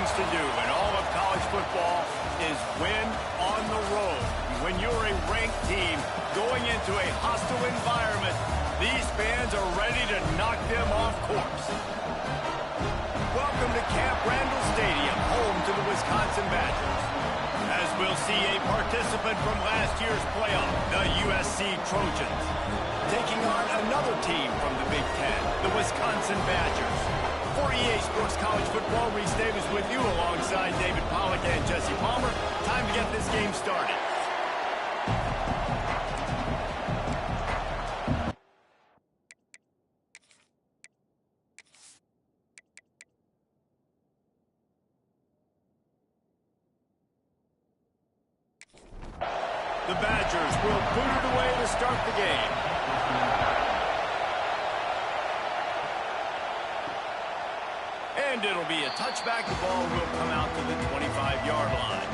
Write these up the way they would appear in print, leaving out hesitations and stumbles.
things to do in all of college football is win on the road. When you're a ranked team going into a hostile environment, these fans are ready to knock them off course. Welcome to Camp Randall Stadium, home to the Wisconsin Badgers. As we'll see a participant from last year's playoff, the USC Trojans, taking on another team from the Big Ten, the Wisconsin Badgers. For EA Sports College Football, Reese Davis with you alongside David Pollack and Jesse Palmer. Time to get this game started. The Badgers will boot it away to start the game. And it'll be a touchback. The ball will come out to the 25-yard line.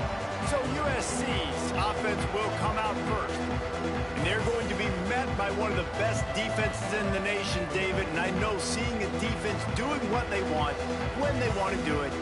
So USC's offense will come out first. And they're going to be met by one of the best defenses in the nation, David. And I know seeing a defense doing what they want, when they want to do it,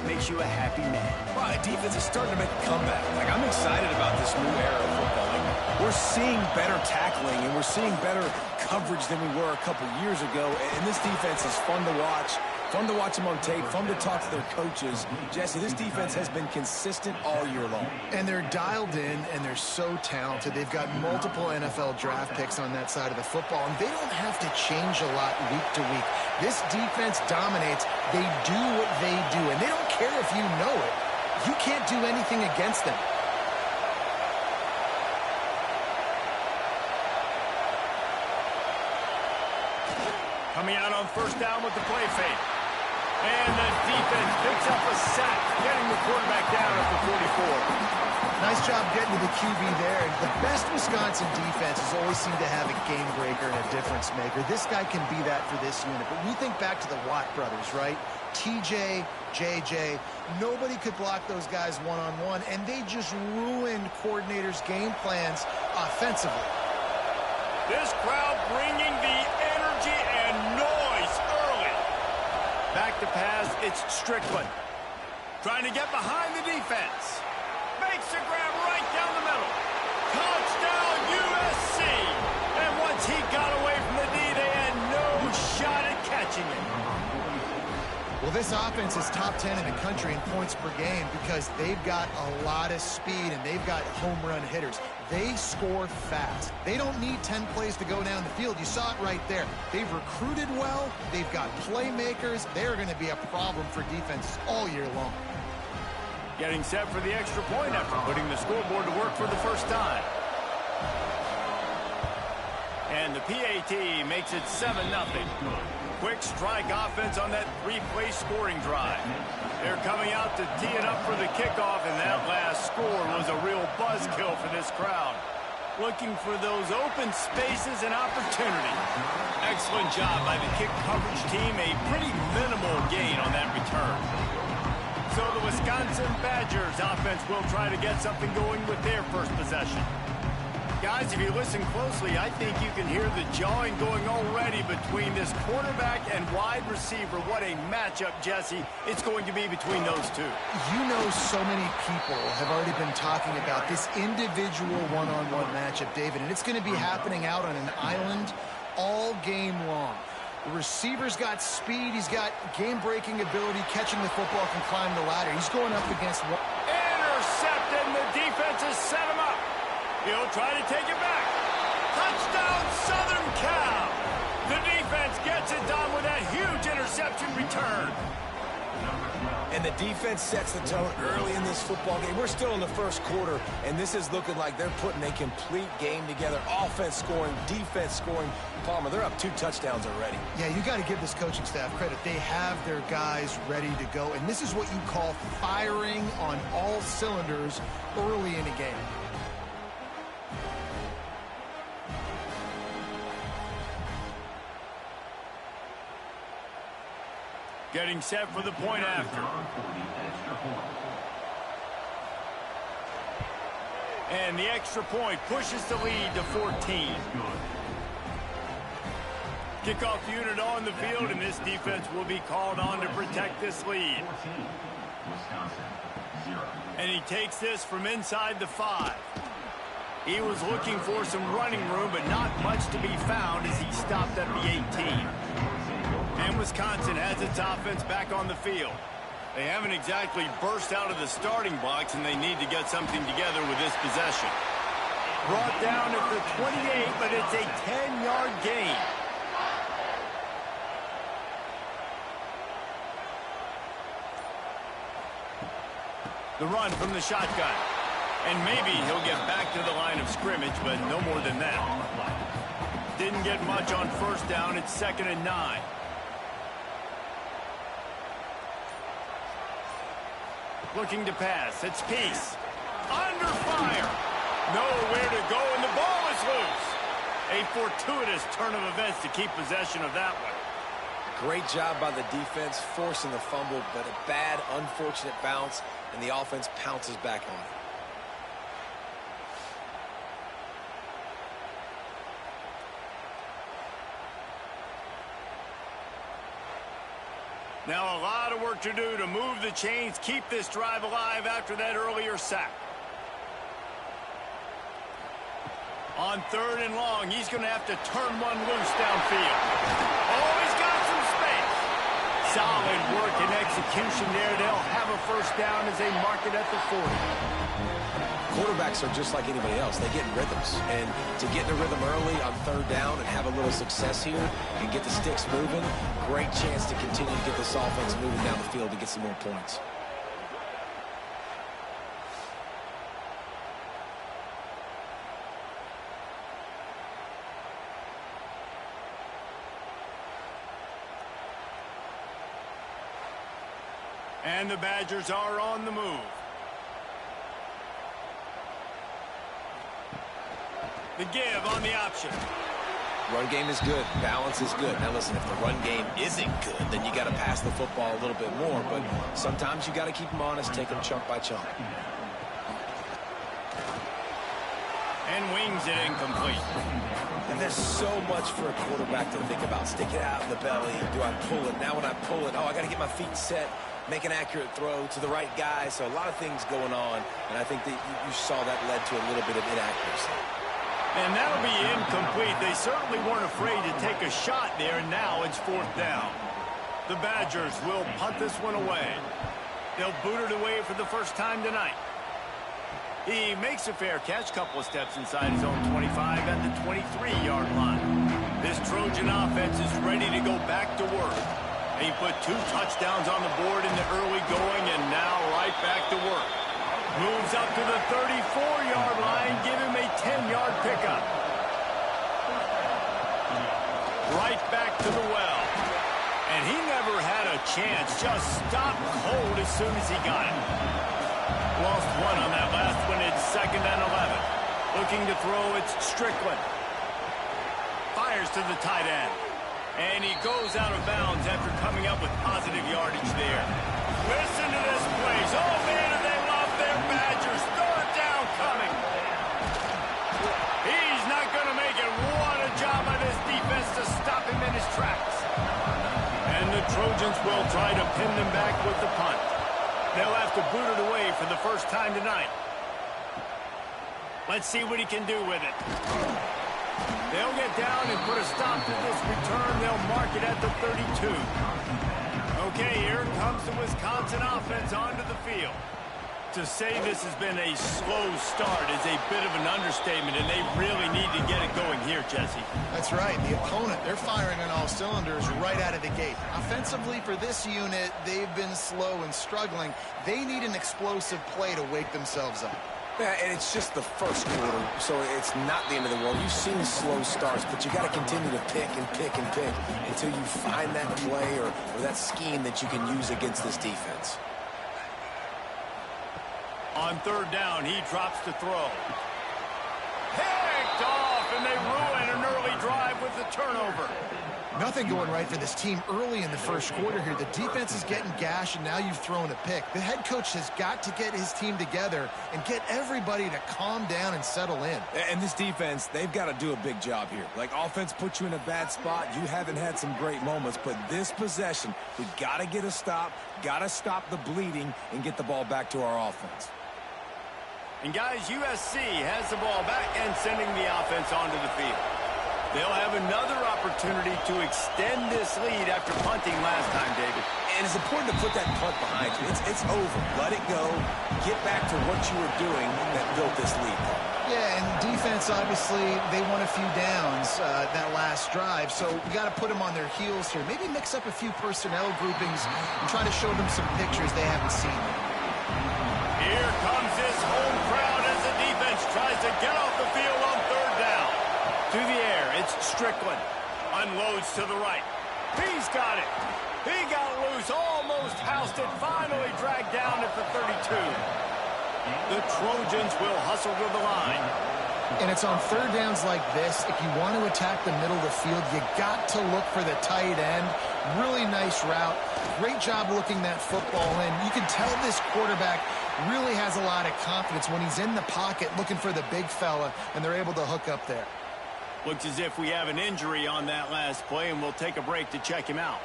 makes you a happy man. Well, the defense is starting to make a comeback. I'm excited about this new era of football. We're seeing better tackling, and we're seeing better coverage than we were a couple years ago. And this defense is fun to watch. Fun to watch them on tape, fun to talk to their coaches. Jesse, this defense has been consistent all year long. And they're dialed in, and they're so talented. They've got multiple NFL draft picks on that side of the football, and they don't have to change a lot week to week. This defense dominates. They do what they do, and they don't care if you know it. You can't do anything against them. Coming out on first down with the play fake. And the defense picks up a sack, getting the quarterback down at the 44. Nice job getting to the QB there. The best Wisconsin defenses always seem to have a game breaker and a difference maker. This guy can be that for this unit. But we think back to the Watt brothers, right? TJ, JJ, nobody could block those guys one-on-one, and they just ruined coordinators' game plans offensively. This crowd bringing the energy and noise early. Back to pass, it's Strickland. Trying to get behind the defense. Makes a grab right down the middle. Touchdown USC. And once he got away from the D, they had no shot at catching him. Well, this offense is top 10 in the country in points per game because they've got a lot of speed and they've got home run hitters. They score fast. They don't need 10 plays to go down the field. You saw it right there. They've recruited well. They've got playmakers. They're going to be a problem for defenses all year long. Getting set for the extra point after putting the scoreboard to work for the first time. And the PAT makes it 7-0. Quick strike offense on that three-play scoring drive. They're coming out to tee it up for the kickoff, and that last score was a real buzzkill for this crowd. Looking for those open spaces and opportunity. Excellent job by the kick coverage team. A pretty minimal gain on that return. So the Wisconsin Badgers offense will try to get something going with their first possession. Guys, if you listen closely, I think you can hear the jawing going already between this quarterback and wide receiver. What a matchup, Jesse, it's going to be between those two. You know, so many people have already been talking about this individual one-on-one matchup, David, and it's going to be happening out on an island all game long. The receiver's got speed. He's got game-breaking ability. Catching the football, can climb the ladder. He's going up against one. Intercepted, and the defense has set him up. He'll try to take it back. Touchdown, Southern Cal. The defense gets it done with that huge interception return. And the defense sets the tone early in this football game. We're still in the first quarter, and this is looking like they're putting a complete game together. Offense scoring, defense scoring. Palmer, they're up 2 touchdowns already. Yeah, you got to give this coaching staff credit. They have their guys ready to go, and this is what you call firing on all cylinders early in a game. Getting set for the point after. And the extra point pushes the lead to 14. Kickoff unit on the field, and this defense will be called on to protect this lead. And he takes this from inside the 5. He was looking for some running room, but not much to be found as he stopped at the 18. And Wisconsin has its offense back on the field. They haven't exactly burst out of the starting blocks, and they need to get something together with this possession. Brought down at the 28, but it's a 10-yard gain. The run from the shotgun. And maybe he'll get back to the line of scrimmage, but no more than that. Didn't get much on first down. It's 2nd and 9. Looking to pass. It's Peace. Under fire. Nowhere to go, and the ball is loose. A fortuitous turn of events to keep possession of that one. Great job by the defense, forcing the fumble, but a bad, unfortunate bounce, and the offense pounces back on it. Now a lot of work to do to move the chains, keep this drive alive after that earlier sack. On 3rd and long, he's going to have to turn one loose downfield. Oh, he's got some space. Solid work and execution there. They'll have a first down as they mark it at the 40. Quarterbacks are just like anybody else. They get in rhythms. And to get in a rhythm early on 3rd down and have a little success here and get the sticks moving, great chance to continue to get this offense moving down the field to get some more points. And the Badgers are on the move. The give on the option. Run game is good. Balance is good. Now listen, if the run game isn't good, then you got to pass the football a little bit more. But sometimes you got to keep them honest, take them chunk by chunk. And wings it incomplete. And there's so much for a quarterback to think about. Stick it out in the belly. Do I pull it? Now when I pull it, oh, I got to get my feet set. Make an accurate throw to the right guy. So a lot of things going on. And I think that you saw that led to a little bit of inaccuracy. And that'll be incomplete. They certainly weren't afraid to take a shot there, and now it's 4th down. The Badgers will punt this one away. They'll boot it away for the first time tonight. He makes a fair catch, couple of steps inside his own 25 at the 23-yard line. This Trojan offense is ready to go back to work. He put 2 touchdowns on the board in the early going, and now right back to work. Moves up to the 34-yard line, give him a 10-yard pickup. Right back to the well. And he never had a chance, just stopped cold as soon as he got it. Lost one on that last one, it's 2nd and 11. Looking to throw, it's Strickland. Fires to the tight end. And he goes out of bounds after coming up with positive yardage there. Listen to this place. Oh, man, do they love their Badgers. 3rd down coming. He's not going to make it. What a job by this defense to stop him in his tracks. And the Trojans will try to pin them back with the punt. They'll have to boot it away for the first time tonight. Let's see what he can do with it. They'll get down and put a stop to this return. They'll mark it at the 32. Okay, here comes the Wisconsin offense onto the field. To say this has been a slow start is a bit of an understatement, and they really need to get it going here, Jesse. That's right. The opponent, they're firing on all cylinders right out of the gate. Offensively for this unit, they've been slow and struggling. They need an explosive play to wake themselves up. Yeah, and it's just the first quarter, so it's not the end of the world. You've seen slow starts, but you got to continue to pick and pick and pick until you find that play or that scheme that you can use against this defense. On 3rd down, he drops to throw. Picked off, and they ruin an early drive with the turnover. Nothing going right for this team early in the first quarter here. The defense is getting gashed, and now you've thrown a pick. The head coach has got to get his team together and get everybody to calm down and settle in. And this defense, they've got to do a big job here. Like, offense puts you in a bad spot. You haven't had some great moments, but this possession, we got to get a stop, got to stop the bleeding, and get the ball back to our offense. And guys, USC has the ball back and sending the offense onto the field. They'll have another opportunity to extend this lead after punting last time, David. And it's important to put that punt behind you. It's over. Let it go. Get back to what you were doing that built this lead. Yeah, and defense, obviously, they won a few downs that last drive, so we got to put them on their heels here. Maybe mix up a few personnel groupings and try to show them some pictures they haven't seen. Here comes this home crowd as the defense tries to get off the field on third down. To the air, it's Strickland. Unloads to the right. He's got it. He got loose, almost housed it, finally dragged down at the 32. The Trojans will hustle to the line. And it's on third downs like this. If you want to attack the middle of the field, you got to look for the tight end. Really nice route. Great job looking that football in. You can tell this quarterback really has a lot of confidence when he's in the pocket looking for the big fella, and they're able to hook up there. Looks as if we have an injury on that last play, and we'll take a break to check him out.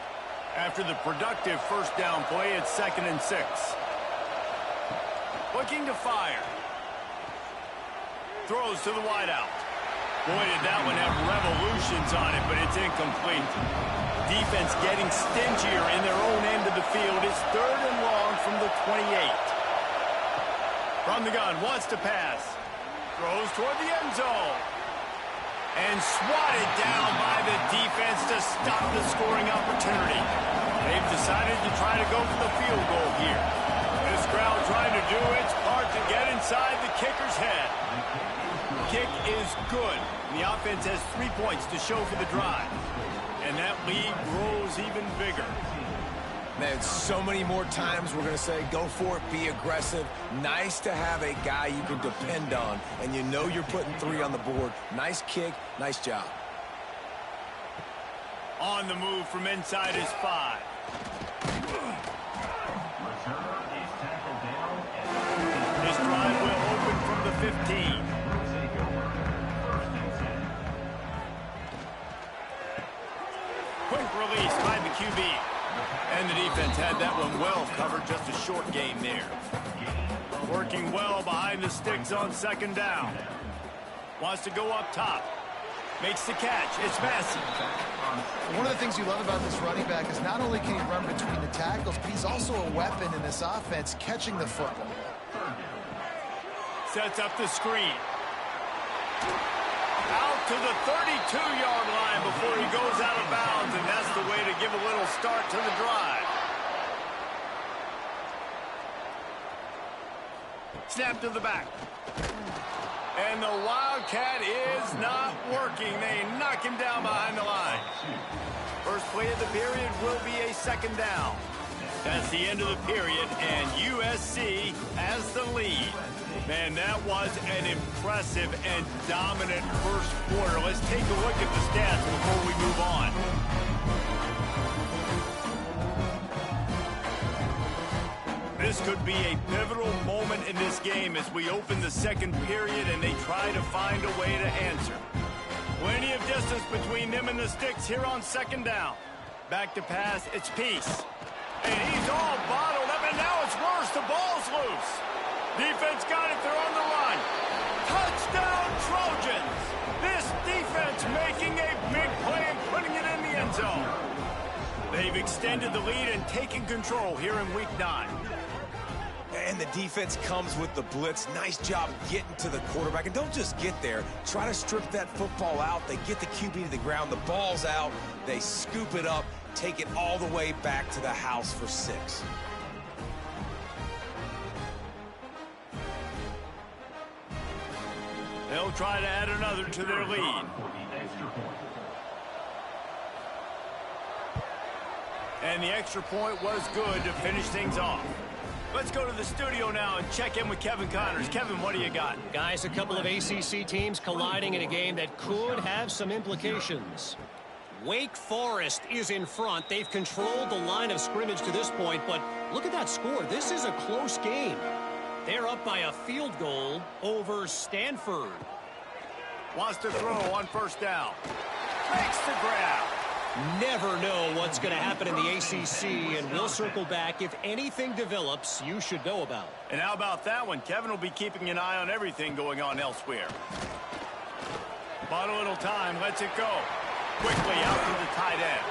After the productive first down play, it's 2nd and 6. Looking to fire. Throws to the wideout. Boy, did that one have revolutions on it, but it's incomplete. Defense getting stingier in their own end of the field. It's 3rd and long from the 28. From the gun, wants to pass. Throws toward the end zone. And swatted down by the defense to stop the scoring opportunity. They've decided to try to go for the field goal here. This crowd trying to do its part to get inside the kicker's head. Kick is good. The offense has 3 points to show for the drive. And that lead grows even bigger. Man, so many more times we're going to say, go for it, be aggressive. Nice to have a guy you can depend on, and you know you're putting 3 on the board. Nice kick, nice job. On the move from inside is 5. This drive will open from the 15. Quick release by the QB. And the defense had that one well covered, just a short game there. Working well behind the sticks on 2nd down. Wants to go up top. Makes the catch. It's Massey. One of the things you love about this running back is not only can he run between the tackles, but he's also a weapon in this offense, catching the football. Sets up the screen. Out to the 32-yard line before he goes out of bounds, and that's the way to give a little start to the drive. Snap to the back. And the Wildcat is not working. They knock him down behind the line. First play of the period will be a 2nd down. That's the end of the period, and USC has the lead. Man, that was an impressive and dominant first quarter. Let's take a look at the stats before we move on. This could be a pivotal moment in this game as we open the 2nd period and they try to find a way to answer. Plenty of distance between them and the sticks here on 2nd down. Back to pass, it's Peace. And he's all bottled up, and now it's worse. The ball's loose. Defense got it. They're on the run. Touchdown, Trojans. This defense making a big play and putting it in the end zone. They've extended the lead and taken control here in Week 9. And the defense comes with the blitz. Nice job getting to the quarterback. And don't just get there. Try to strip that football out. They get the QB to the ground. The ball's out. They scoop it up, take it all the way back to the house for 6. They'll try to add another to their lead. And the extra point was good to finish things off. Let's go to the studio now and check in with Kevin Connors. Kevin, what do you got? Guys, a couple of ACC teams colliding in a game that could have some implications. Wake Forest is in front. They've controlled the line of scrimmage to this point, but look at that score. This is a close game. They're up by a field goal over Stanford. Wants to throw on first down. Makes the grab. Never know what's going to happen in the ACC, and we'll circle back. If anything develops, you should know about. And how about that one? Kevin will be keeping an eye on everything going on elsewhere. But a little time, lets it go. Quickly out to the tight end.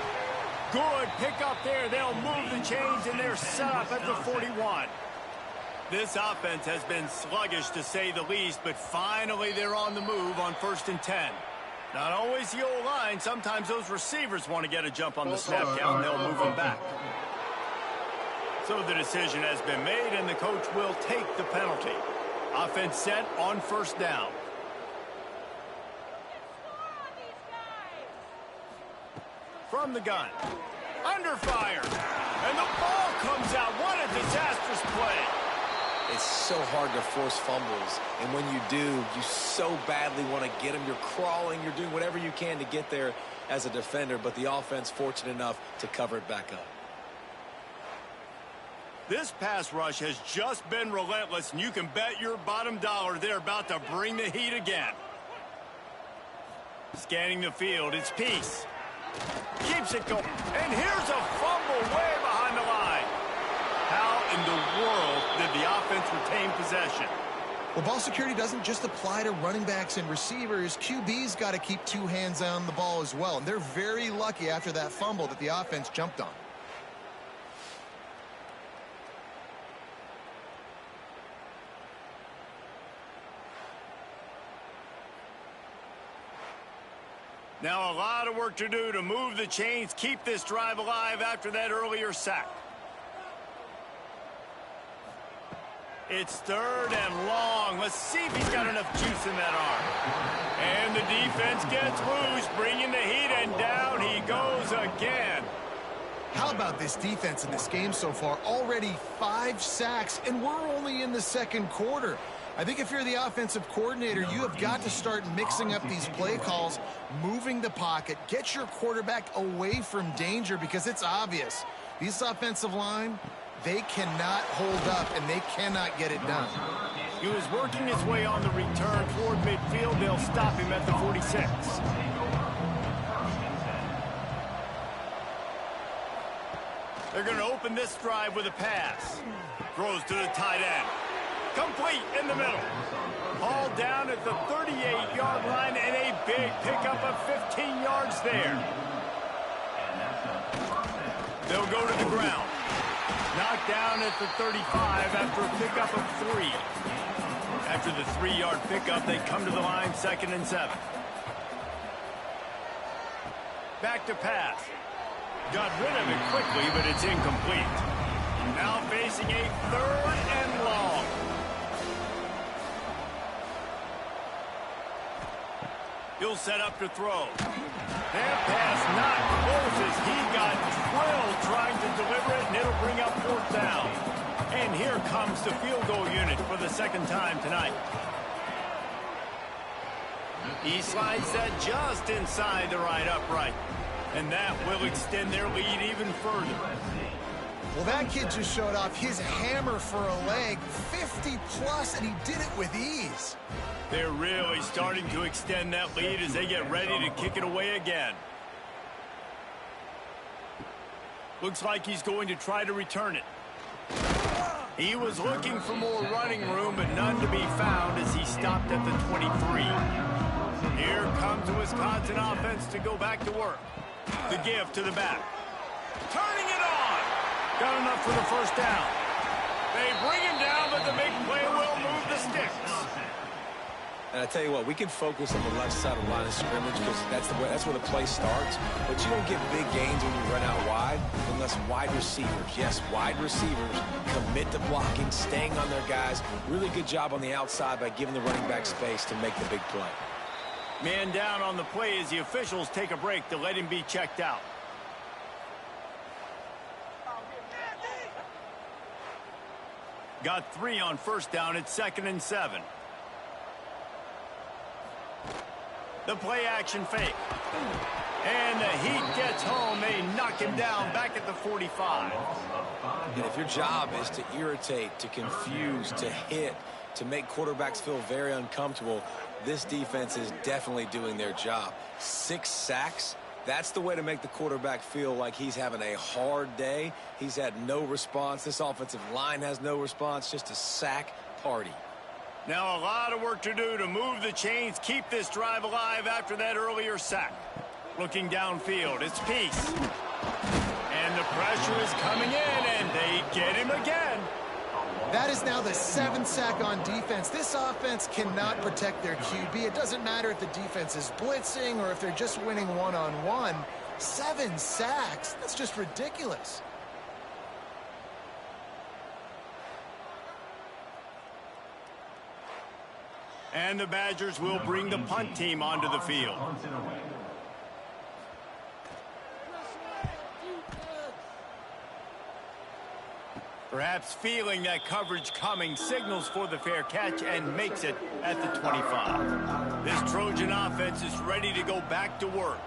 Good pick up there. They'll move the chains, and they're set up at the 41. This offense has been sluggish, to say the least, but finally they're on the move on 1st and 10. Not always the old line. Sometimes those receivers want to get a jump on the snap count, and they'll move them back. So the decision has been made, and the coach will take the penalty. Offense set on first down. From the gun. Under fire. And the ball comes out. What a disastrous play. It's so hard to force fumbles, and when you do, you so badly want to get them. You're crawling, you're doing whatever you can to get there as a defender, but the offense fortunate enough to cover it back up. This pass rush has just been relentless, and you can bet your bottom dollar they're about to bring the heat again. Scanning the field, it's Peace. Keeps it going, and here's a fumble way behind the line. How in the world did the offense retain possession? Well, ball security doesn't just apply to running backs and receivers. QB's got to keep two hands on the ball as well. And they're very lucky after that fumble that the offense jumped on. Now a lot of work to do to move the chains, keep this drive alive after that earlier sack. It's 3rd and long. Let's see if he's got enough juice in that arm. And the defense gets loose, bringing the heat, and down he goes again. How about this defense in this game so far? Already 5 sacks, and we're only in the 2nd quarter. I think if you're the offensive coordinator, you have got to start mixing up these play calls, moving the pocket, get your quarterback away from danger, because it's obvious. This offensive line, they cannot hold up, and they cannot get it done. He was working his way on the return toward midfield. They'll stop him at the 46. They're going to open this drive with a pass. Throws to the tight end. Complete in the middle. Hauled down at the 38-yard line, and a big pickup of 15 yards there. They'll go to the ground. Knocked down at the 35 after a pickup of 3. After the 3-yard pickup, they come to the line, 2nd and 7. Back to pass. Got rid of it quickly, but it's incomplete. Now facing a 3rd and long. He'll set up to throw. That pass not close as he got drilled trying to deliver it, and it'll bring up 4th down. And here comes the field goal unit for the 2nd time tonight. He slides that just inside the right upright. And that will extend their lead even further. Well, that kid just showed off his hammer for a leg, 50+, and he did it with ease. They're really starting to extend that lead as they get ready to kick it away again. Looks like he's going to try to return it. He was looking for more running room, but none to be found as he stopped at the 23. Here comes the Wisconsin offense to go back to work. The give to the back. Turning it on. Got enough for the 1st down. They bring him down, but the big play will move the sticks. And I tell you what, we can focus on the left side of the line of scrimmage because that's where the play starts. But you don't get big gains when you run out wide unless wide receivers, yes, wide receivers, commit to blocking, staying on their guys. Really good job on the outside by giving the running back space to make the big play. Man down on the play as the officials take a break to let him be checked out. Got 3 on 1st down at 2nd and 7. The play action fake. And the heat gets home. They knock him down back at the 45. And if your job is to irritate, to confuse, to hit, to make quarterbacks feel very uncomfortable, this defense is definitely doing their job. 6 sacks, that's the way to make the quarterback feel like he's having a hard day. He's had no response. This offensive line has no response, just a sack party. Now a lot of work to do to move the chains, keep this drive alive after that earlier sack. Looking downfield, it's Peace. And the pressure is coming in, and they get him again. That is now the 7th sack on defense. This offense cannot protect their QB. It doesn't matter if the defense is blitzing or if they're just winning one-on-one. 7 sacks, that's just ridiculous. And the Badgers will bring the punt team onto the field. Perhaps feeling that coverage coming, signals for the fair catch and makes it at the 25. This Trojan offense is ready to go back to work.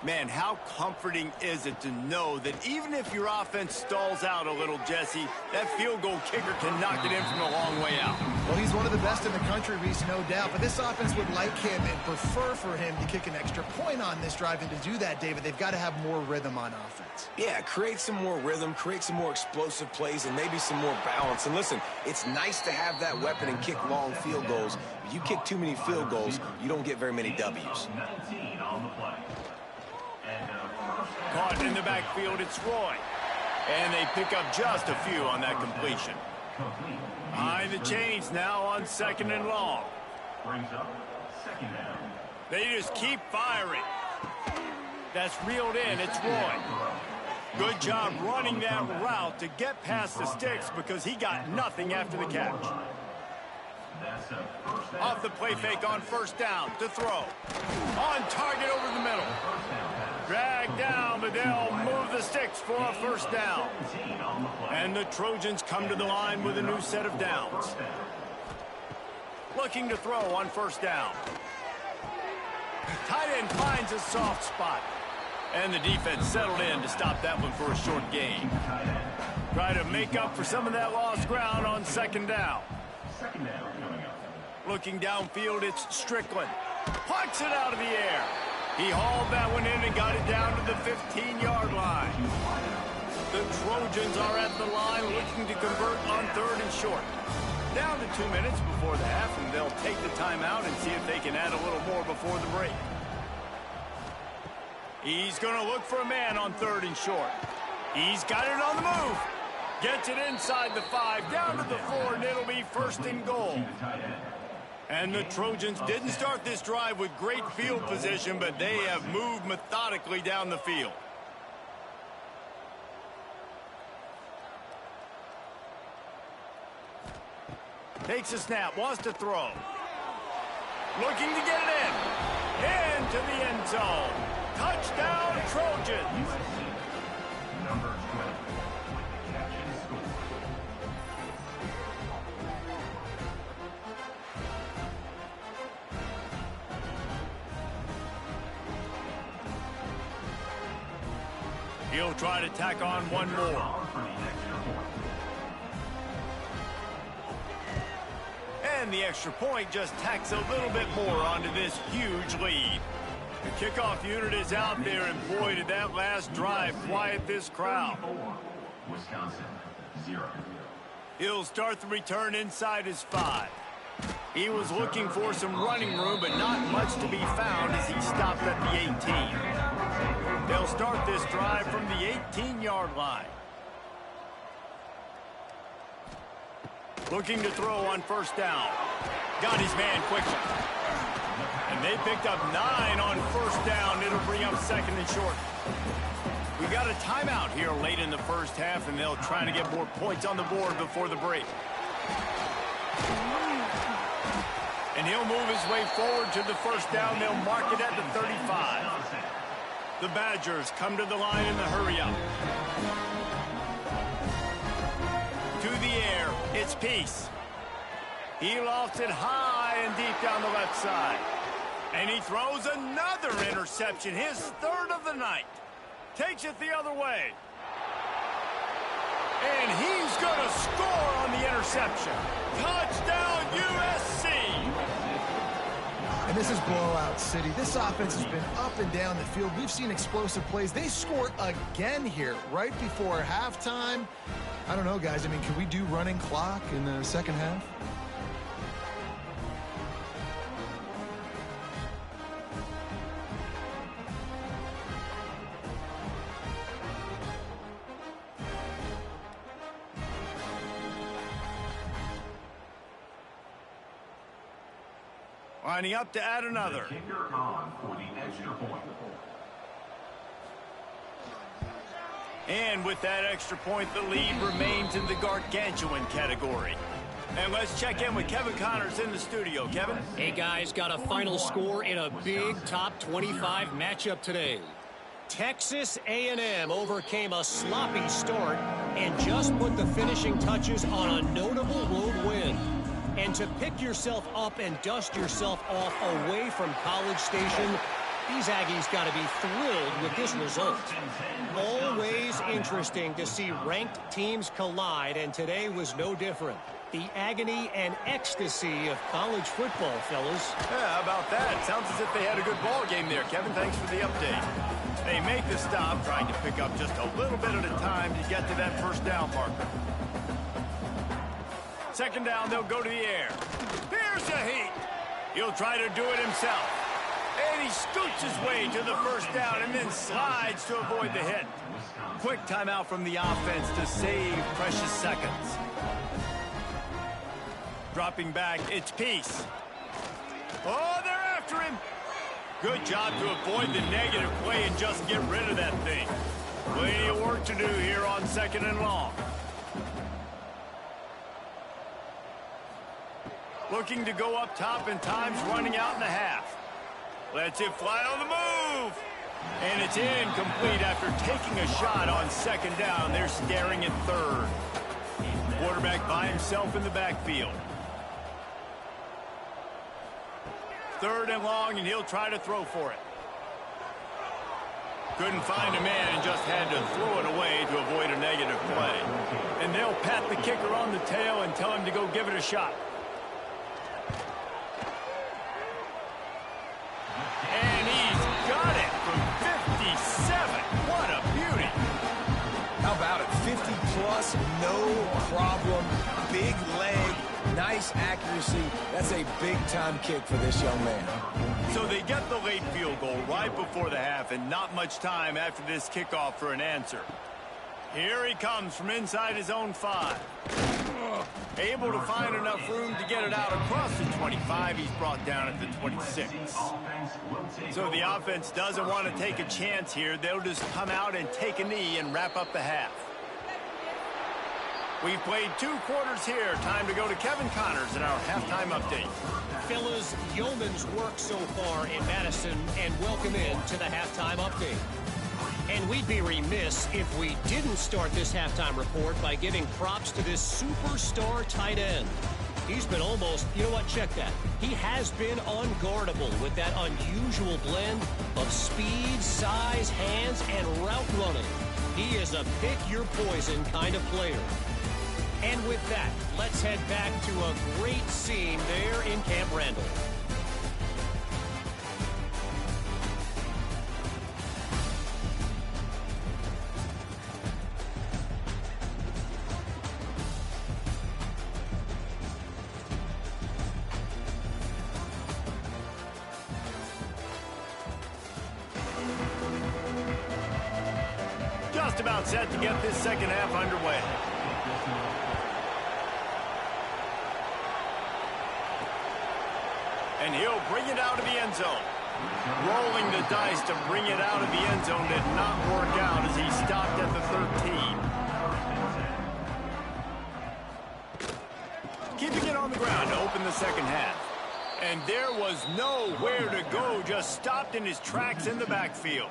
Man, how comforting is it to know that even if your offense stalls out a little, Jesse, that field goal kicker can knock it in from a long way out. Well, he's one of the best in the country, Reese, no doubt. But this offense would like him and prefer for him to kick an extra point on this drive. And to do that, David, they've got to have more rhythm on offense. Yeah, create some more rhythm, create some more explosive plays, and maybe some more balance. And listen, it's nice to have that weapon and kick long field goals. But you kick too many field goals, you don't get very many W's. Caught in the backfield, it's Roy. And they pick up just a few on that completion. Behind the chains now on 2nd and long. They just keep firing. That's reeled in, it's Roy. Good job running that route to get past the sticks because he got nothing after the catch. Off the play fake on 1st down to throw. On target over the middle. Drag down, but they'll move the sticks for a 1st down. And the Trojans come to the line with a new set of downs. Looking to throw on 1st down. Tight end finds a soft spot. And the defense settled in to stop that one for a short gain. Try to make up for some of that lost ground on 2nd down. Looking downfield, it's Strickland. Plucks it out of the air. He hauled that one in and got it down to the 15-yard line. The Trojans are at the line looking to convert on 3rd and short. Down to 2 minutes before the half, and they'll take the timeout and see if they can add a little more before the break. He's going to look for a man on 3rd and short. He's got it on the move. Gets it inside the 5, down to the 4, and it'll be 1st and goal. And the Trojans didn't start this drive with great field position, but they have moved methodically down the field. Takes a snap, wants to throw. Looking to get it in. Into the end zone. Touchdown, Trojans. He'll try to tack on one more. And the extra point just tacks a little bit more onto this huge lead. The kickoff unit is out there, and boy, did that last drive quiet this crowd. Wisconsin, 0. He'll start the return inside his 5. He was looking for some running room, but not much to be found as he stopped at the 18. They'll start this drive from the 18-yard line. Looking to throw on 1st down. Got his man quickly. And they picked up 9 on 1st down. It'll bring up 2nd and short. We got a timeout here late in the 1st half, and they'll try to get more points on the board before the break. And he'll move his way forward to the 1st down. They'll mark it at the 35. The Badgers come to the line in the hurry-up. To the air, it's Peace. He lofts it high and deep down the left side. And he throws another interception, his third of the night. Takes it the other way. And he's going to score on the interception. Touchdown, USC! And this is blowout city. This offense has been up and down the field. We've seen explosive plays. They score again here right before halftime. I don't know, guys. I mean, can we do running clock in the second half? Lining up to add another. The kicker on for the extra point. And with that extra point, the lead remains in the gargantuan category. And let's check in with Kevin Connors in the studio. Kevin? Hey, guys, got a final score in a big top 25 matchup today. Texas A&M overcame a sloppy start and just put the finishing touches on a notable road win. And to pick yourself up and dust yourself off away from College Station, these Aggies got to be thrilled with this result. Always interesting to see ranked teams collide, and today was no different. The agony and ecstasy of college football, fellas. Yeah, how about that? Sounds as if they had a good ball game there, Kevin. Thanks for the update. They make the stop, trying to pick up just a little bit at a time to get to that first down marker. Second down, they'll go to the air. Here's a heat. He'll try to do it himself. And he scoots his way to the first down and then slides to avoid the hit. Quick timeout from the offense to save precious seconds. Dropping back, it's Peace. Oh, they're after him. Good job to avoid the negative play and just get rid of that thing. Plenty of work to do here on second and long. Looking to go up top, and time's running out in the half. Lets it fly on the move. And it's incomplete after taking a shot on second down. They're staring at third. Quarterback by himself in the backfield. Third and long, and he'll try to throw for it. Couldn't find a man and just had to throw it away to avoid a negative play. And they'll pat the kicker on the tail and tell him to go give it a shot. And he's got it from 57. What a beauty. How about it? 50 plus, no problem. Big leg, nice accuracy. That's a big-time kick for this young man. So they get the late field goal right before the half, and not much time after this kickoff for an answer. Here he comes from inside his own 5. Able to find enough room to get it out across the 25. He's brought down at the 26. So the offense doesn't want to take a chance here. They'll just come out and take a knee and wrap up the half. We've played 2 quarters here. Time to go to Kevin Connors in our halftime update. Fellas, yeoman's work so far in Madison, and welcome in to the halftime update. And we'd be remiss if we didn't start this halftime report by giving props to this superstar tight end. He's been almost, you know what, check that. He has been unguardable with that unusual blend of speed, size, hands, and route running. He is a pick-your-poison kind of player. And with that, let's head back to a great scene there in Camp Randall. Just about set to get this second half underway. And he'll bring it out of the end zone. Rolling the dice to bring it out of the end zone did not work out as he stopped at the 13. Keeping it on the ground to open the second half. And there was nowhere to go, just stopped in his tracks in the backfield.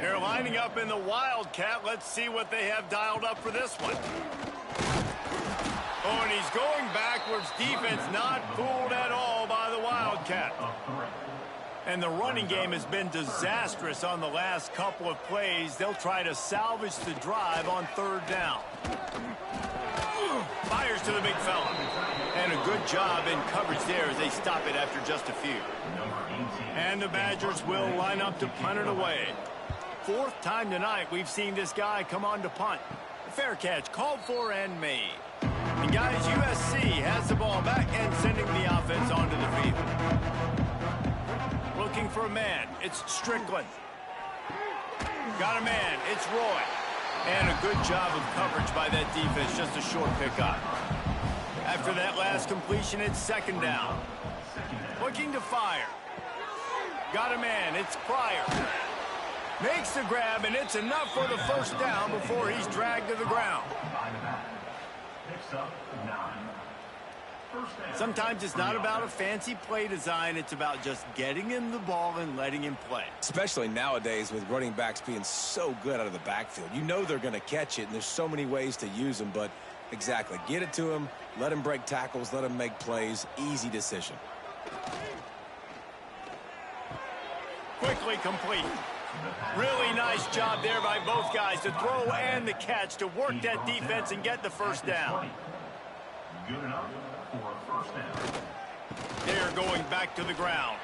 They're lining up in the Wildcat. Let's see what they have dialed up for this one. Oh, and he's going backwards. Defense not fooled at all by the Wildcat. And the running game has been disastrous on the last couple of plays. They'll try to salvage the drive on 3rd down. Fires to the big fella. And a good job in coverage there as they stop it after just a few. And the Badgers will line up to punt it away. 4th time tonight we've seen this guy come on to punt. A fair catch called for and made. And guys, USC has the ball back and sending the offense onto the field. Looking for a man. It's Strickland. Got a man. It's Roy. And a good job of coverage by that defense. Just a short pickup. After that last completion, it's 2nd down. Looking to fire. Got a man. It's Pryor. Makes the grab, and it's enough for the 1st down before he's dragged to the ground. Sometimes it's not about a fancy play design. It's about just getting him the ball and letting him play. Especially nowadays with running backs being so good out of the backfield. You know they're going to catch it, and there's so many ways to use them. But exactly, get it to him, let him break tackles, let him make plays. Easy decision. Quickly complete. Really nice job there by both guys to throw and the catch to work that defense and get the 1st down. Good enough for a 1st down. They're going back to the ground.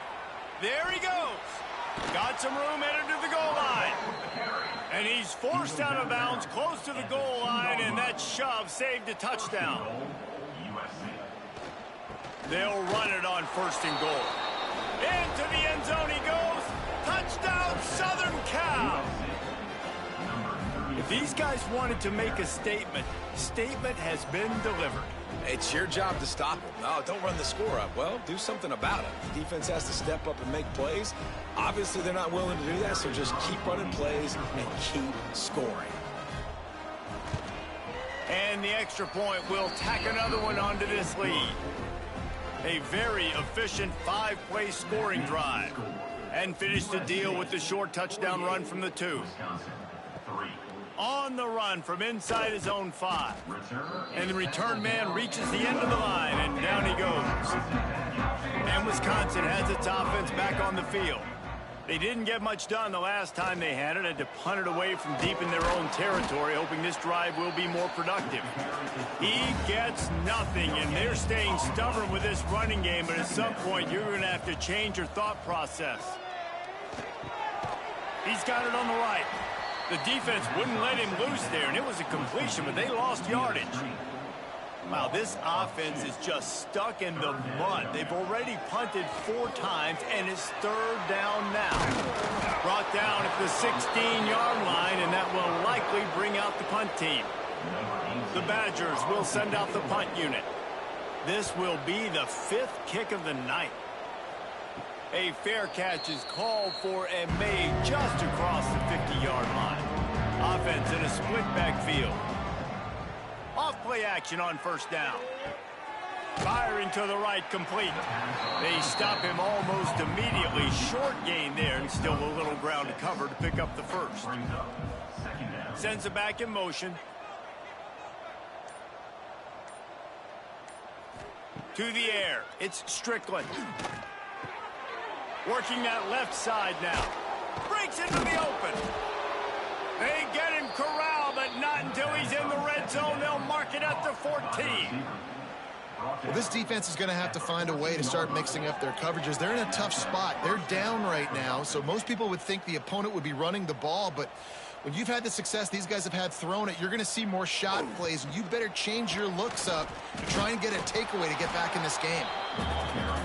There he goes. Got some room headed to the goal line. And he's forced out of bounds close to the goal line, and that shove saved a touchdown. They'll run it on 1st and goal. Into the end zone he goes. Touchdown, Southern Cal. If these guys wanted to make a statement has been delivered. It's your job to stop them. No, don't run the score up. Well, do something about it. The defense has to step up and make plays. Obviously, they're not willing to do that, so just keep running plays and keep scoring. And the extra point will tack another one onto this lead. A very efficient 5-play scoring drive. And finish the deal with the short touchdown run from the 2. On the run from inside his own 5. And the return man reaches the end of the line, and down he goes. And Wisconsin has its offense back on the field. They didn't get much done the last time they had it. Had to punt it away from deep in their own territory, hoping this drive will be more productive. He gets nothing, and they're staying stubborn with this running game, but at some point you're going to have to change your thought process. He's got it on the right. The defense wouldn't let him loose there, and it was a completion, but they lost yardage. Wow, this offense is just stuck in the mud. They've already punted 4 times, and it's 3rd down now. Brought down at the 16-yard line, and that will likely bring out the punt team. The Badgers will send out the punt unit. This will be the 5th kick of the night. A fair catch is called for and made just across the 50-yard line. Offense in a split backfield. Off-play action on 1st down. Firing to the right, complete. They stop him almost immediately. Short gain there, and still a little ground to cover to pick up the 1st. Sends it back in motion. To the air. It's Strickland. Working that left side now. Breaks into the open. They get him corralled, but not until he's in the red zone. They'll mark it at the 14. Well, this defense is going to have to find a way to start mixing up their coverages. They're in a tough spot. They're down right now, so most people would think the opponent would be running the ball, but when you've had the success these guys have had throwing it, you're going to see more shot plays, and you better change your looks up to try and get a takeaway to get back in this game.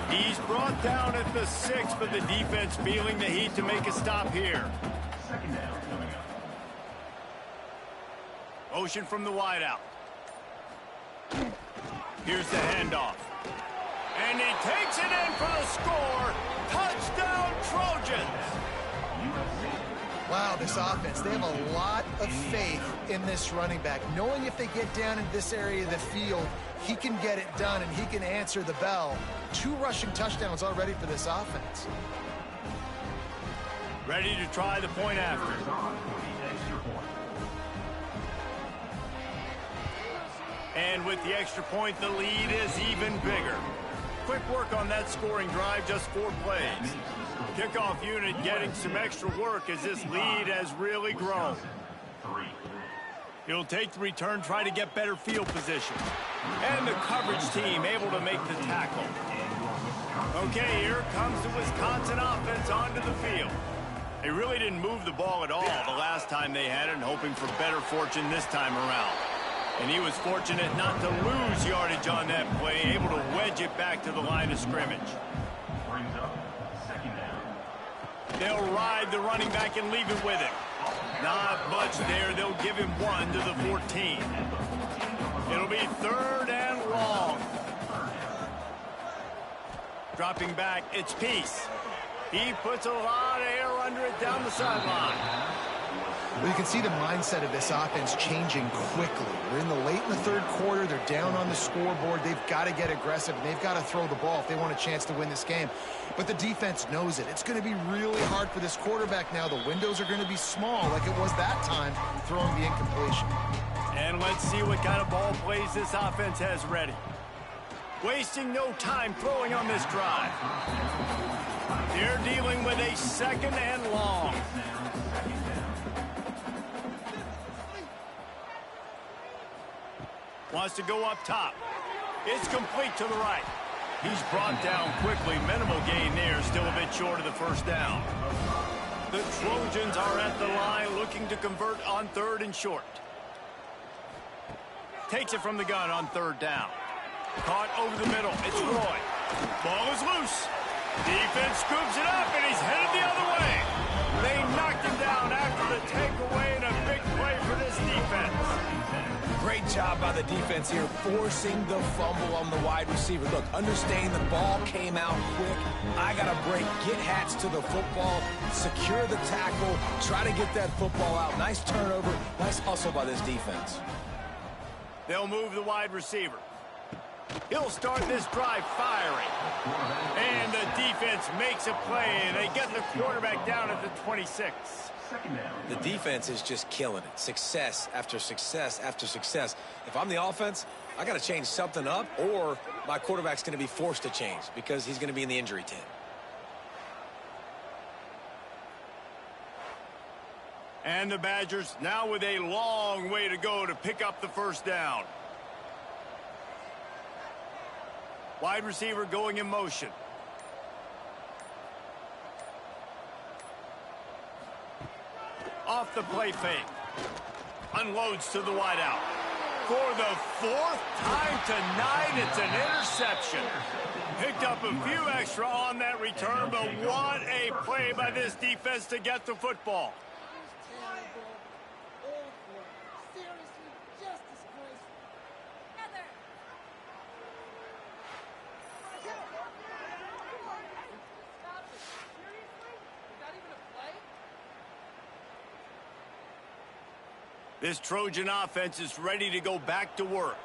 He's brought down at the 6, but the defense feeling the heat to make a stop here. 2nd down coming up. Motion from the wideout. Here's the handoff. And he takes it in for the score. Touchdown, Trojans. Wow, this offense, they have a lot of faith in this running back. Knowing if they get down in this area of the field, he can get it done and he can answer the bell. 2 rushing touchdowns already for this offense. Ready to try the point after. And with the extra point, the lead is even bigger. Quick work on that scoring drive, just 4 plays. Kickoff unit getting some extra work as this lead has really grown. He'll take the return, try to get better field position. And the coverage team able to make the tackle. Okay, here comes the Wisconsin offense onto the field. They really didn't move the ball at all the last time they had it, and hoping for better fortune this time around. And he was fortunate not to lose yardage on that play, able to wedge it back to the line of scrimmage. Brings up second down. They'll ride the running back and leave it with him. Not much there. They'll give him 1 to the 14. It'll be 3rd and long. Dropping back, it's Peace. He puts a lot of air under it down the sideline. Well, you can see the mindset of this offense changing quickly. We're in the third quarter. They're down on the scoreboard. They've got to get aggressive, and they've got to throw the ball if they want a chance to win this game. But the defense knows it. It's going to be really hard for this quarterback now. The windows are going to be small like it was that time throwing the incompletion. And let's see what kind of ball plays this offense has ready. Wasting no time throwing on this drive. They're dealing with a 2nd and long. Wants to go up top. It's complete to the right. He's brought down quickly. Minimal gain there. Still a bit short of the first down. The Trojans are at the line looking to convert on 3rd and short. Takes it from the gun on 3rd down. Caught over the middle. It's Roy. Ball is loose. Defense scoops it up, and he's headed the other way. They knocked him down after the takeaway, and a big play for this defense. Great job by the defense here, forcing the fumble on the wide receiver. Look, understanding the ball came out quick. I got to break, get hats to the football, secure the tackle, try to get that football out. Nice turnover, nice hustle by this defense. They'll move the wide receiver. He'll start this drive firing. And the defense makes a play. They get the quarterback down at the 26. The defense is just killing it. Success after success after success. If I'm the offense, I got to change something up, or my quarterback's going to be forced to change because he's going to be in the injury tent. And the Badgers now with a long way to go to pick up the first down. Wide receiver going in motion. Off the play fake. Unloads to the wideout. For the 4th time tonight, it's an interception. Picked up a few extra on that return, but what a play by this defense to get the football. This Trojan offense is ready to go back to work.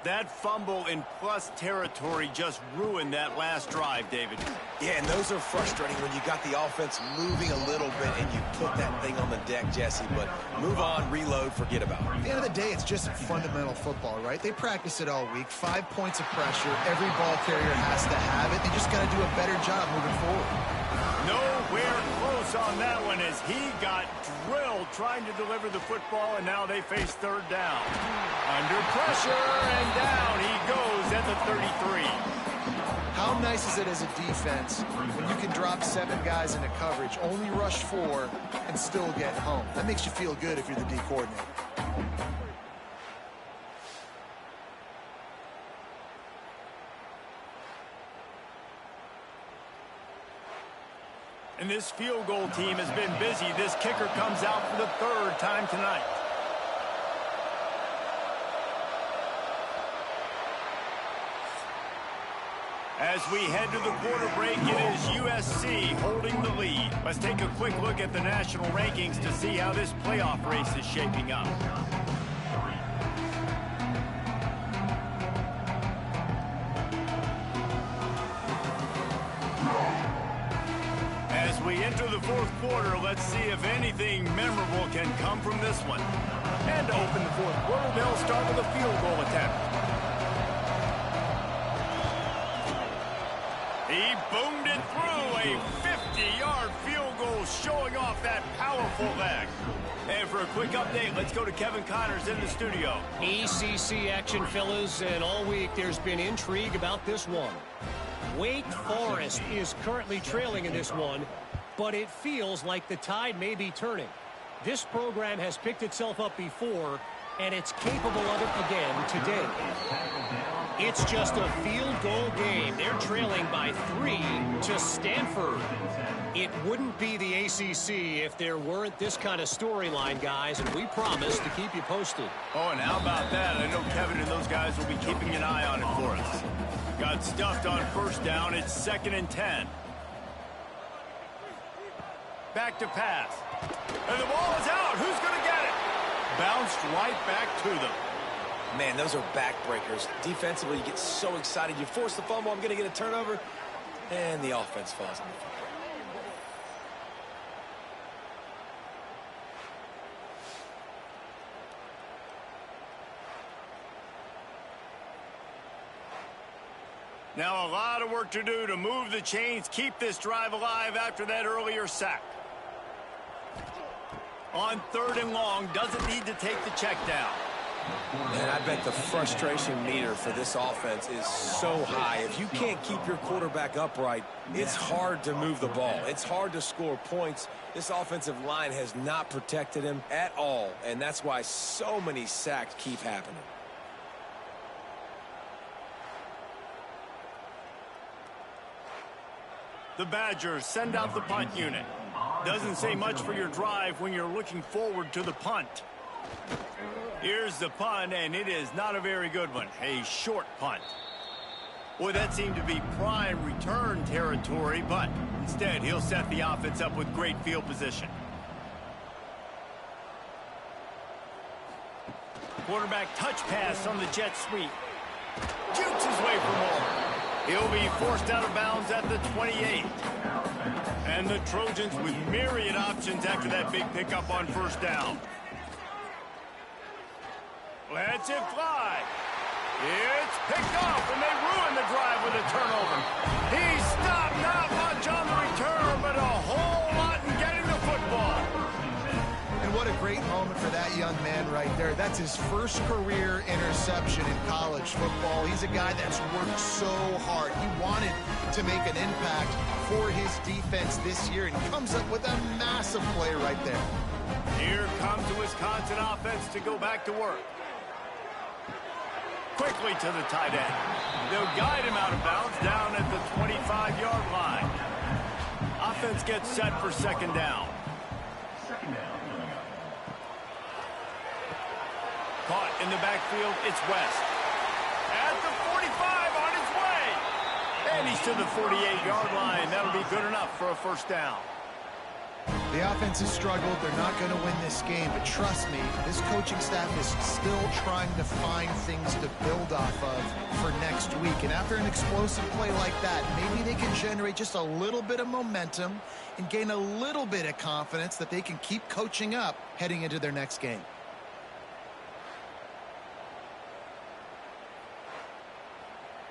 That fumble in plus territory just ruined that last drive, David. Yeah, and those are frustrating when you got the offense moving a little bit and you put that thing on the deck, Jesse. But move on, reload, forget about it. At the end of the day, it's just fundamental football, right? They practice it all week. 5 points of pressure. Every ball carrier has to have it. They just got to do a better job moving forward. Nowhere close on that one as he got drilled trying to deliver the football, and now they face 3rd down. Under pressure, and down he goes at the 33. How nice is it as a defense when you can drop 7 guys into coverage, only rush 4, and still get home? That makes you feel good if you're the D coordinator. And this field goal team has been busy. This kicker comes out for the 3rd time tonight. As we head to the quarter break, it is USC holding the lead. Let's take a quick look at the national rankings to see how this playoff race is shaping up. As we enter the 4th quarter, let's see if anything memorable can come from this one. And to open the 4th quarter, they'll start with a field goal attempt. He boomed it through a 50-yard field goal showing off that powerful leg. And for a quick update, let's go to Kevin Connors in the studio. ACC action, fellas, and all week there's been intrigue about this one. Wake Forest is currently trailing in this one, but it feels like the tide may be turning. This program has picked itself up before, and it's capable of it again today. It's just a field goal game. They're trailing by 3 to Stanford. It wouldn't be the ACC if there weren't this kind of storyline, guys, and we promise to keep you posted. Oh, and how about that? I know Kevin and those guys will be keeping an eye on it for us. Got stuffed on first down. It's 2nd and 10. Back to pass. And the ball is out. Who's going to get it? Bounced right back to them. Man, those are backbreakers. Defensively, you get so excited. You force the fumble, I'm going to get a turnover, and the offense falls on the field. Now a lot of work to do to move the chains, keep this drive alive after that earlier sack. On 3rd and long, doesn't need to take the check down. And I bet the frustration meter for this offense is so high. If you can't keep your quarterback upright, it's hard to move the ball. It's hard to score points. This offensive line has not protected him at all, and that's why so many sacks keep happening. The Badgers send out the punt unit. Doesn't say much for your drive when you're looking forward to the punt. Here's the punt, and it is not a very good one. A short punt. Boy, that seemed to be prime return territory, but instead he'll set the offense up with great field position. Quarterback touch pass on the jet sweep. Jukes his way for more. He'll be forced out of bounds at the 28. And the Trojans with myriad options after that big pickup on first down. Lets it fly. It's picked off, and they ruin the drive with a turnover. He stopped, not much on the return, but a whole lot in getting the football. And what a great moment for that young man right there. That's his first career interception in college football. He's a guy that's worked so hard. He wanted to make an impact for his defense this year, and comes up with a massive play right there. Here comes the Wisconsin offense to go back to work. Quickly to the tight end. They'll guide him out of bounds down at the 25-yard line. Offense gets set for 2nd down. Caught in the backfield, it's West. At the 45 on his way. And he's to the 48-yard line. That'll be good enough for a first down. The offense has struggled. They're not going to win this game, but trust me, this coaching staff is still trying to find things to build off of for next week. And after an explosive play like that, maybe they can generate just a little bit of momentum and gain a little bit of confidence that they can keep coaching up heading into their next game.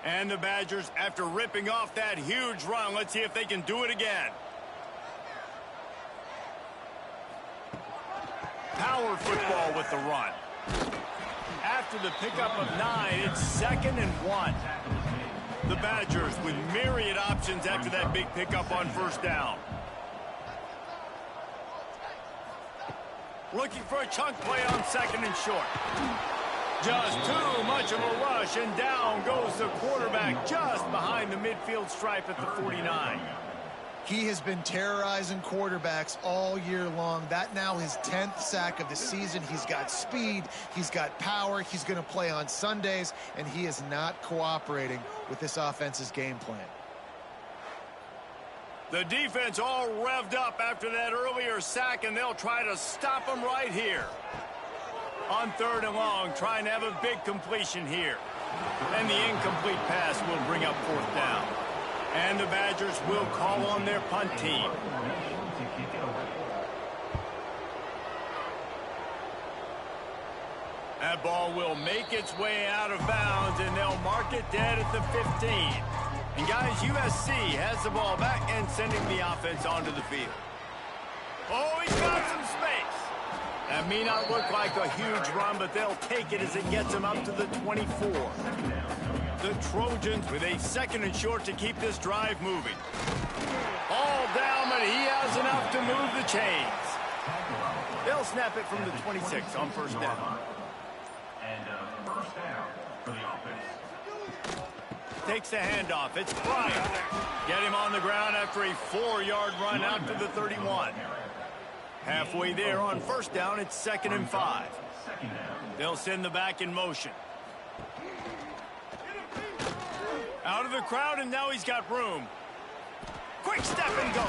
And the Badgers, after ripping off that huge run, let's see if they can do it again. Power football with the run. After the pickup of 9, it's 2nd and 1. The Badgers with myriad options after that big pickup on first down. Looking for a chunk play on 2nd and short. Just too much of a rush, and down goes the quarterback just behind the midfield stripe at the 49. He has been terrorizing quarterbacks all year long. That now his 10th sack of the season. He's got speed, he's got power, he's going to play on Sundays, and he is not cooperating with this offense's game plan. The defense all revved up after that earlier sack, and they'll try to stop him right here. On 3rd and long, trying to have a big completion here. And the incomplete pass will bring up 4th down. And the Badgers will call on their punt team. That ball will make its way out of bounds, and they'll mark it dead at the 15. And guys, USC has the ball back and sending the offense onto the field. Oh, he's got some space. That may not look like a huge run, but they'll take it as it gets them up to the 24. The Trojans with a 2nd and short to keep this drive moving. All down, but he has enough to move the chains. They'll snap it from the 26 on first down. And first down for the offense. Takes the handoff. It's Bryant. Get him on the ground after a 4-yard run out to the 31. Halfway there on first down, it's 2nd and 5. They'll send the back in motion. Out of the crowd, and now he's got room. Quick step and go.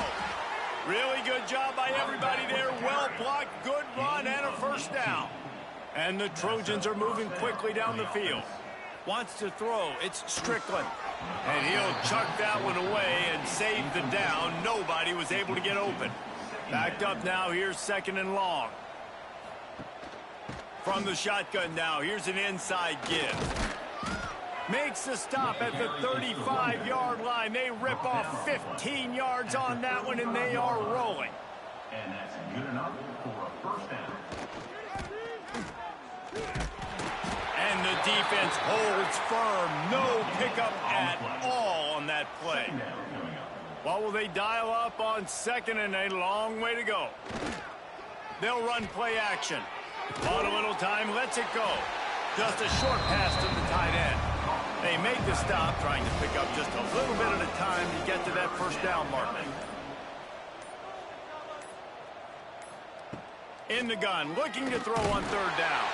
Really good job by everybody there. Well blocked, good run, and a first down. And the Trojans are moving quickly down the field. Wants to throw. It's Strickland. And he'll chuck that one away and save the down. Nobody was able to get open. Backed up now. Here's 2nd and long. From the shotgun now. Here's an inside give. Makes the stop at the 35-yard line. They rip off 15 yards on that one, and they are rolling. And that's good enough for a first down. And the defense holds firm. No pickup at all on that play. What will they dial up on 2nd and a long way to go? They'll run play action. Bought a little time, lets it go. Just a short pass to the tight end. They make the stop, trying to pick up just a little bit at a time to get to that first down mark. In the gun, looking to throw on 3rd down.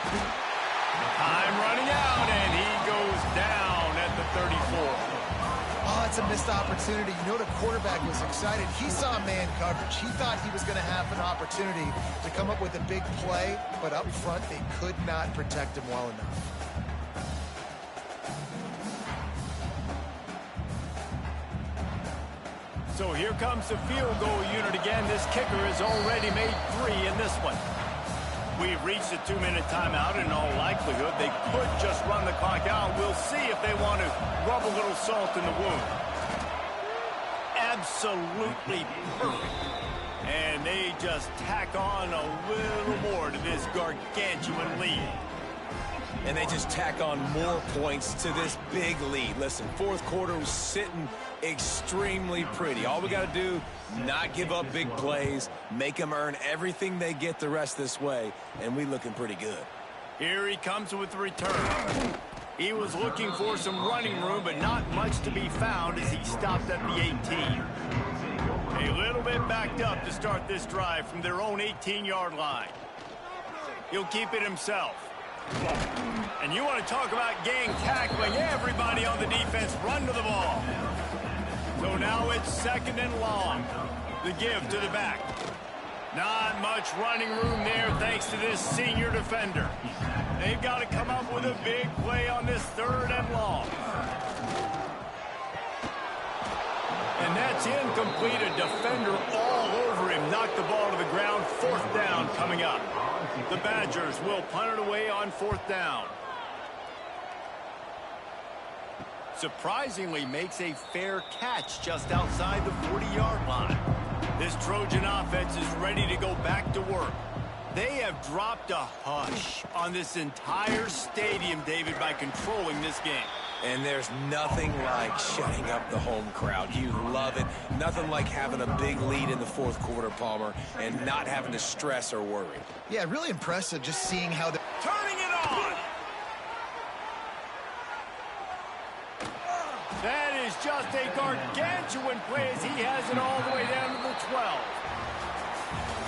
Time running out, and he goes down at the 34. Oh, it's a missed opportunity. You know, the quarterback was excited. He saw man coverage. He thought he was going to have an opportunity to come up with a big play, but up front, they could not protect him well enough. So here comes the field goal unit again. This kicker has already made 3 in this one. We've reached a 2-minute timeout. In all likelihood, they could just run the clock out. We'll see if they want to rub a little salt in the wound. Absolutely perfect. And they just tack on a little more to this gargantuan lead. And they just tack on more points to this big lead. Listen, 4th quarter was sitting extremely pretty. All we got to do, not give up big plays, make them earn everything they get the rest this way, and we looking pretty good. Here he comes with the return. He was looking for some running room, but not much to be found as he stopped at the 18. A little bit backed up to start this drive from their own 18-yard line. He'll keep it himself. And you want to talk about gang tackling. Everybody on the defense run to the ball. So now it's 2nd and long. The give to the back. Not much running room there thanks to this senior defender. They've got to come up with a big play on this 3rd and long. And that's incomplete. A defender all over him. Knocked the ball to the ground. 4th down coming up. The Badgers will punt it away on 4th down. Surprisingly makes a fair catch just outside the 40-yard line. This Trojan offense is ready to go back to work. They have dropped a hush on this entire stadium, David, by controlling this game. And there's nothing like shutting up the home crowd. You love it. Nothing like having a big lead in the 4th quarter, Palmer, and not having to stress or worry. Yeah, really impressive just seeing how they're turning it on. That is just a gargantuan play as he has it all the way down to the 12.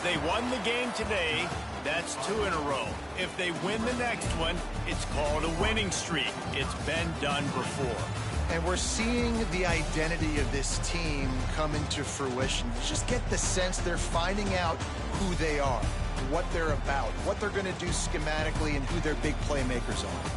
They won the game today. That's 2 in a row. If they win the next one, it's called a winning streak. It's been done before. And we're seeing the identity of this team come into fruition. You just get the sense they're finding out who they are, what they're about, what they're going to do schematically, and who their big playmakers are.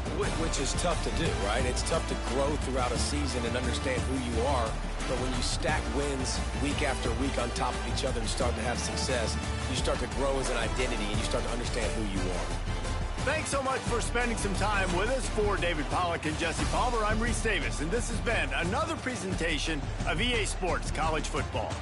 Which is tough to do, right? It's tough to grow throughout a season and understand who you are. But when you stack wins week after week on top of each other and start to have success, you start to grow as an identity and you start to understand who you are. Thanks so much for spending some time with us. For David Pollack and Jesse Palmer, I'm Reese Davis, and this has been another presentation of EA Sports College Football.